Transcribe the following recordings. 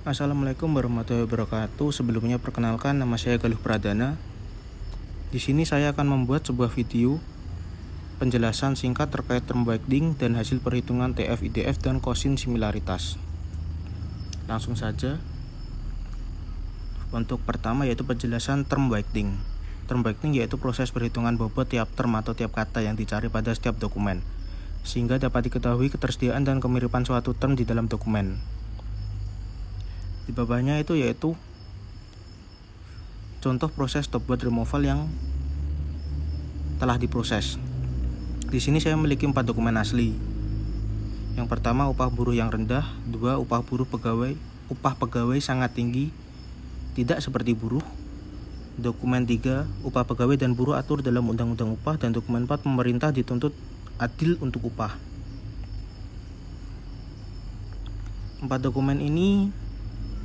Assalamualaikum warahmatullahi wabarakatuh. Sebelumnya perkenalkan, nama saya Galuh Pradana. Di sini saya akan membuat sebuah video penjelasan singkat terkait term binding dan hasil perhitungan TF, IDF, dan kosin similaritas. Langsung saja. Untuk pertama yaitu penjelasan term binding. Term binding yaitu proses perhitungan bobot tiap term atau tiap kata yang dicari pada setiap dokumen, sehingga dapat diketahui ketersediaan dan kemiripan suatu term di dalam dokumen. Di bawahnya itu yaitu contoh proses stopword removal yang telah diproses. Di sini saya memiliki 4 dokumen asli. Yang pertama, upah buruh yang rendah. 2, upah pegawai sangat tinggi, tidak seperti buruh. Dokumen 3, upah pegawai dan buruh atur dalam undang-undang upah. Dan dokumen 4, pemerintah dituntut adil untuk upah. 4 dokumen ini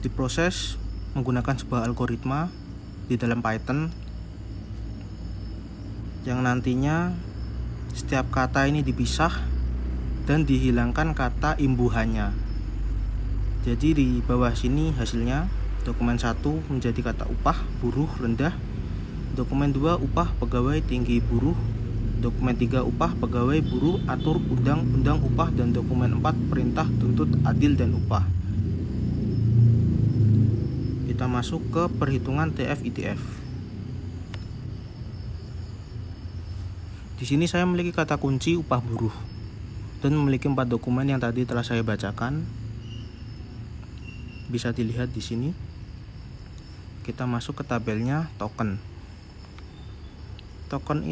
diproses menggunakan sebuah algoritma di dalam Python yang nantinya setiap kata ini dipisah dan dihilangkan kata imbuhannya. Jadi di bawah sini hasilnya dokumen 1 menjadi kata upah buruh rendah, dokumen 2 upah pegawai tinggi buruh, dokumen 3 upah pegawai buruh atur undang-undang upah, dan dokumen 4 perintah tuntut adil dan upah. Kita masuk ke perhitungan TF, IDF. Di sini saya memiliki kata kunci upah buruh dan memiliki 4 dokumen yang tadi telah saya bacakan. Bisa dilihat di sini. Kita masuk ke tabelnya token. Token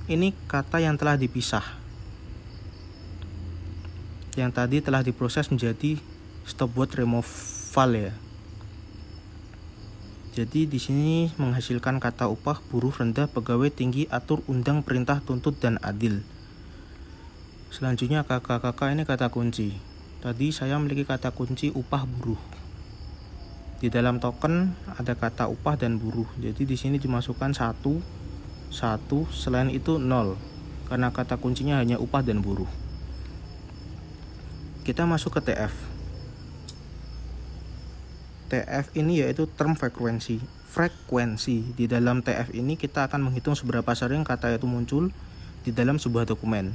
ini kata yang telah dipisah, yang tadi telah diproses menjadi stopword removal ya. Jadi di sini menghasilkan kata upah buruh rendah, pegawai tinggi, atur undang, perintah tuntut, dan adil. Selanjutnya KKKK ini kata kunci. Tadi saya memiliki kata kunci upah buruh. Di dalam token ada kata upah dan buruh. Jadi di sini dimasukkan 1, selain itu 0 karena kata kuncinya hanya upah dan buruh. Kita masuk ke TF. TF ini yaitu term frekuensi. Di dalam TF ini kita akan menghitung seberapa sering kata itu muncul di dalam sebuah dokumen.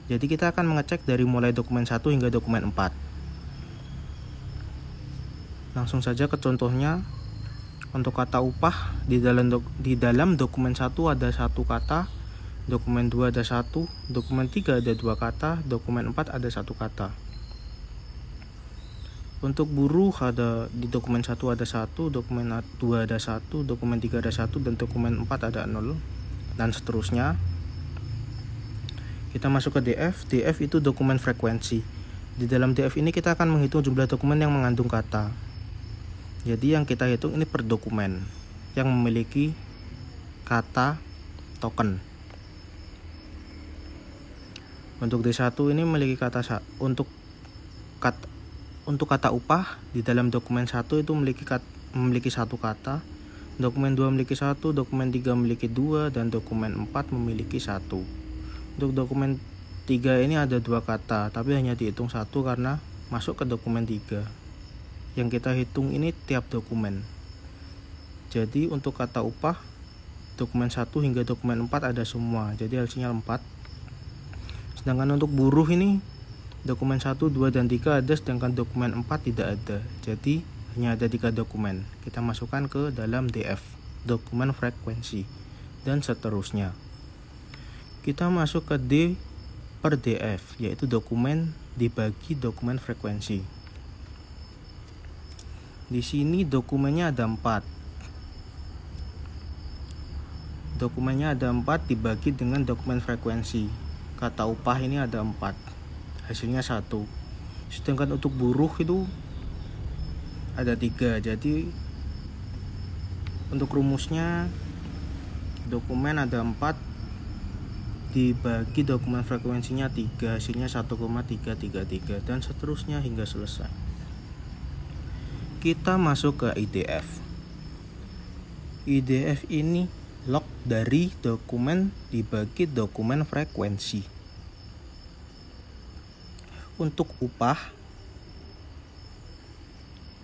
Jadi kita akan mengecek dari mulai dokumen 1 hingga dokumen 4. Langsung saja ke contohnya. Untuk kata upah di dalam dokumen 1 ada 1 kata, dokumen 2 ada 1, dokumen 3 ada 2 kata, dokumen 4 ada 1 kata. Untuk buruh ada di dokumen 1 ada 1, dokumen 2 ada 1, dokumen 3 ada 1, dan dokumen 4 ada 0, dan seterusnya. Kita masuk ke DF. DF itu dokumen frekuensi. Di dalam DF ini kita akan menghitung jumlah dokumen yang mengandung kata. Jadi yang kita hitung ini per dokumen yang memiliki kata token. Untuk D1 ini memiliki kata untuk kata upah di dalam dokumen 1 itu memiliki 1 kata, dokumen 2 memiliki 1, dokumen 3 memiliki 2, dan dokumen 4 memiliki 1. Untuk dokumen 3 ini ada 2 kata, tapi hanya dihitung 1 karena masuk ke dokumen 3. Yang kita hitung ini tiap dokumen. Jadi untuk kata upah dokumen 1 hingga dokumen 4 ada semua, jadi hasilnya 4. Sedangkan untuk buruh ini dokumen 1, 2, dan 3 ada, sedangkan dokumen 4 tidak ada. Jadi hanya ada 3 dokumen. Kita masukkan ke dalam DF, dokumen frekuensi, dan seterusnya. Kita masuk ke D per DF, yaitu dokumen dibagi dokumen frekuensi. Di sini dokumennya ada 4. Dokumennya ada 4 dibagi dengan dokumen frekuensi. Kata upah ini ada 4. Hasilnya 1. Sedangkan untuk buruh itu ada 3. Jadi untuk rumusnya dokumen ada 4 dibagi dokumen frekuensinya 3, hasilnya 1,333, dan seterusnya hingga selesai. Kita masuk ke IDF. IDF ini log dari dokumen dibagi dokumen frekuensi. Untuk upah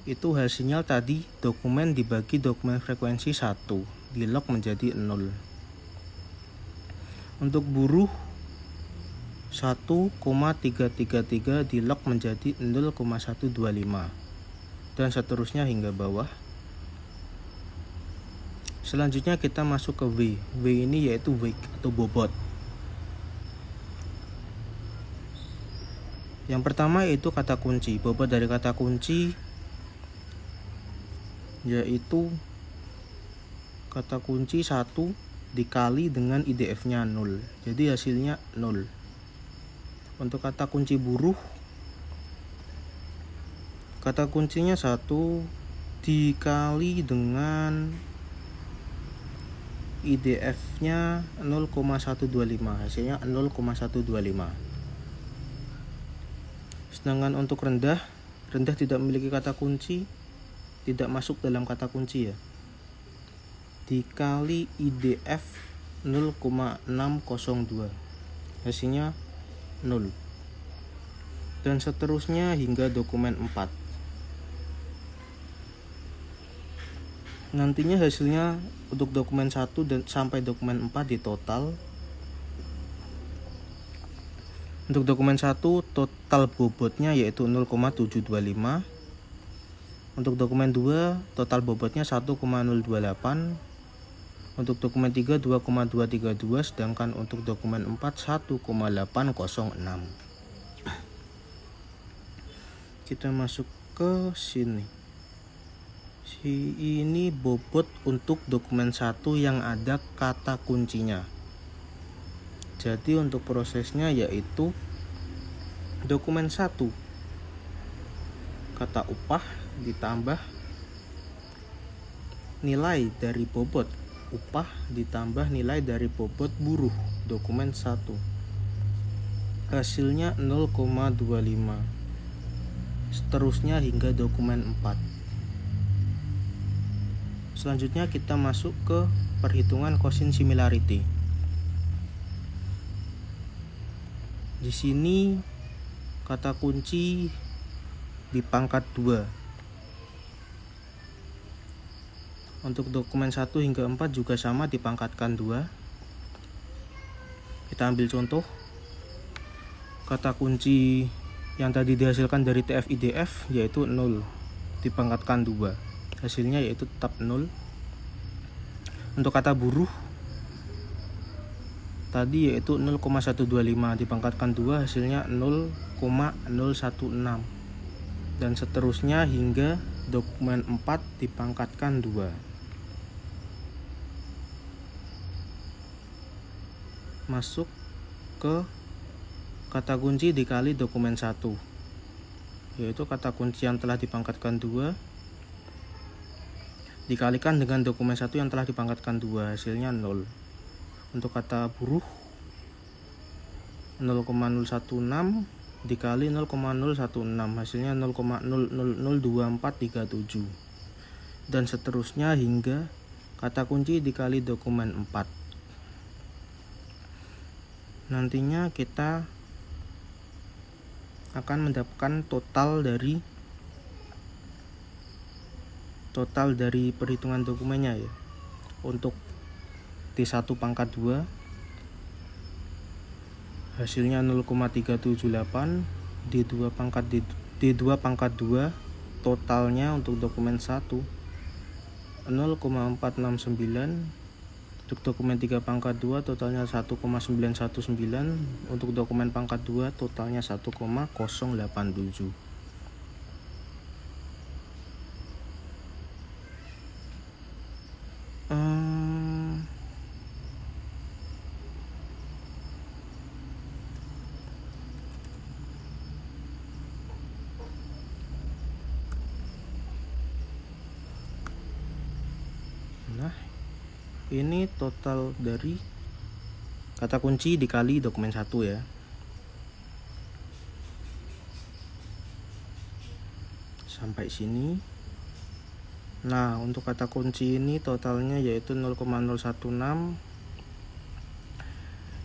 itu hasilnya tadi dokumen dibagi dokumen frekuensi 1, di log menjadi 0. Untuk buruh 1,333 di log menjadi 0,125 dan seterusnya hingga bawah. Selanjutnya kita masuk ke W. W ini yaitu weight atau bobot. Yang pertama yaitu kata kunci. Bobot dari kata kunci yaitu kata kunci 1 dikali dengan IDF-nya 0. Jadi hasilnya 0. Untuk kata kunci buruh, kata kuncinya 1 dikali dengan IDF-nya 0,125, hasilnya 0,125. Sedangkan untuk rendah tidak memiliki kata kunci, tidak masuk dalam kata kunci ya. Dikali IDF 0,602, hasilnya 0. Dan seterusnya hingga dokumen 4. Nantinya hasilnya untuk dokumen 1 dan sampai dokumen 4 di total. Untuk dokumen 1 total bobotnya yaitu 0,725. Untuk dokumen 2 total bobotnya 1,028. Untuk dokumen 3 2,232, sedangkan untuk dokumen 4 1,806. Kita masuk ke sini. Ini bobot untuk dokumen 1 yang ada kata kuncinya. Jadi untuk prosesnya yaitu dokumen 1 kata upah ditambah nilai dari bobot upah ditambah nilai dari bobot buruh dokumen 1. Hasilnya 0,25. Seterusnya hingga dokumen 4. Selanjutnya kita masuk ke perhitungan quotient similarity. Di sini kata kunci dipangkat 2. Untuk dokumen 1 hingga 4 juga sama dipangkatkan 2. Kita ambil contoh. Kata kunci yang tadi dihasilkan dari TF-IDF yaitu 0 dipangkatkan 2. Hasilnya yaitu tetap 0. Untuk kata buruh tadi yaitu 0,125 dipangkatkan 2, hasilnya 0,016. Dan seterusnya hingga dokumen 4 dipangkatkan 2. Masuk ke kata kunci dikali dokumen 1, yaitu kata kunci yang telah dipangkatkan 2 dikalikan dengan dokumen 1 yang telah dipangkatkan 2, hasilnya 0. Untuk kata buruh 0,016 dikali 0,016, hasilnya 0,0002437. Dan seterusnya hingga kata kunci dikali dokumen 4. Nantinya kita akan mendapatkan total dari perhitungan dokumennya ya. Untuk T1 pangkat 2 hasilnya 0,378, D2 pangkat 2 totalnya untuk dokumen 1 0,469, untuk dokumen 3 pangkat 2 totalnya 1,919, untuk dokumen pangkat 2 totalnya 1,087. Nah, ini total dari kata kunci dikali dokumen 1 ya. Sampai sini. Nah, untuk kata kunci ini totalnya yaitu 0,016.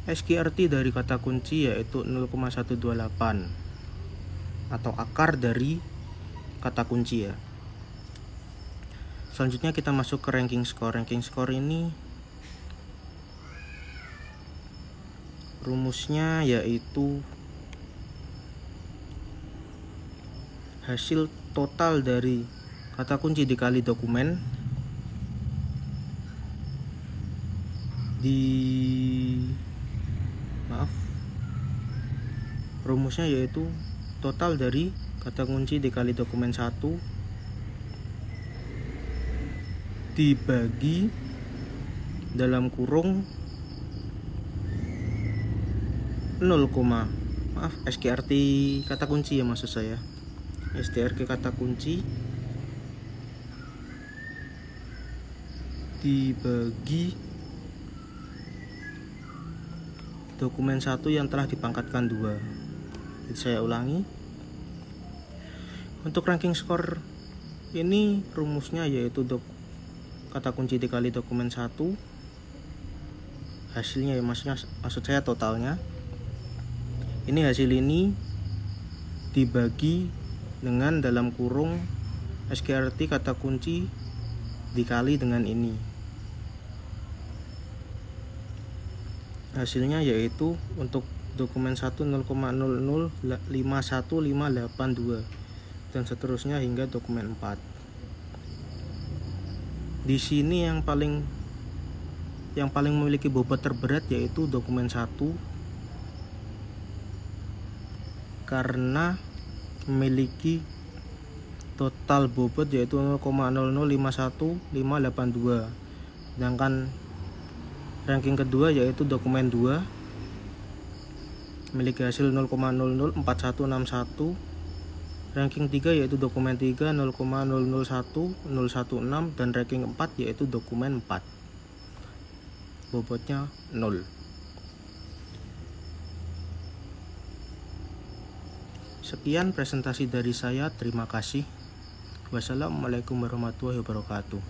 SQRT dari kata kunci yaitu 0,128 atau akar dari kata kunci ya. Selanjutnya kita masuk ke ranking score. Ranking score ini rumusnya yaitu hasil total dari kata kunci dikali dokumen rumusnya yaitu total dari kata kunci dikali dokumen 1 dibagi dalam kurung SKRT kata kunci ya, maksud saya STRK kata kunci dibagi dokumen 1 yang telah dipangkatkan 2. Saya ulangi, untuk ranking score ini rumusnya yaitu kata kunci dikali dokumen 1, hasilnya ya, maksud saya totalnya. Ini hasil ini dibagi dengan dalam kurung SKRT kata kunci dikali dengan ini. Hasilnya yaitu untuk dokumen 1 0,00515582 dan seterusnya hingga dokumen 4. Di sini yang paling memiliki bobot terberat yaitu dokumen 1 karena memiliki total bobot yaitu 0,0051582. Sedangkan ranking kedua yaitu dokumen 2 memiliki hasil 0,004161. Ranking 3 yaitu dokumen 3 0,001016 dan ranking 4 yaitu dokumen 4. Bobotnya 0. Sekian presentasi dari saya. Terima kasih. Wassalamualaikum warahmatullahi wabarakatuh.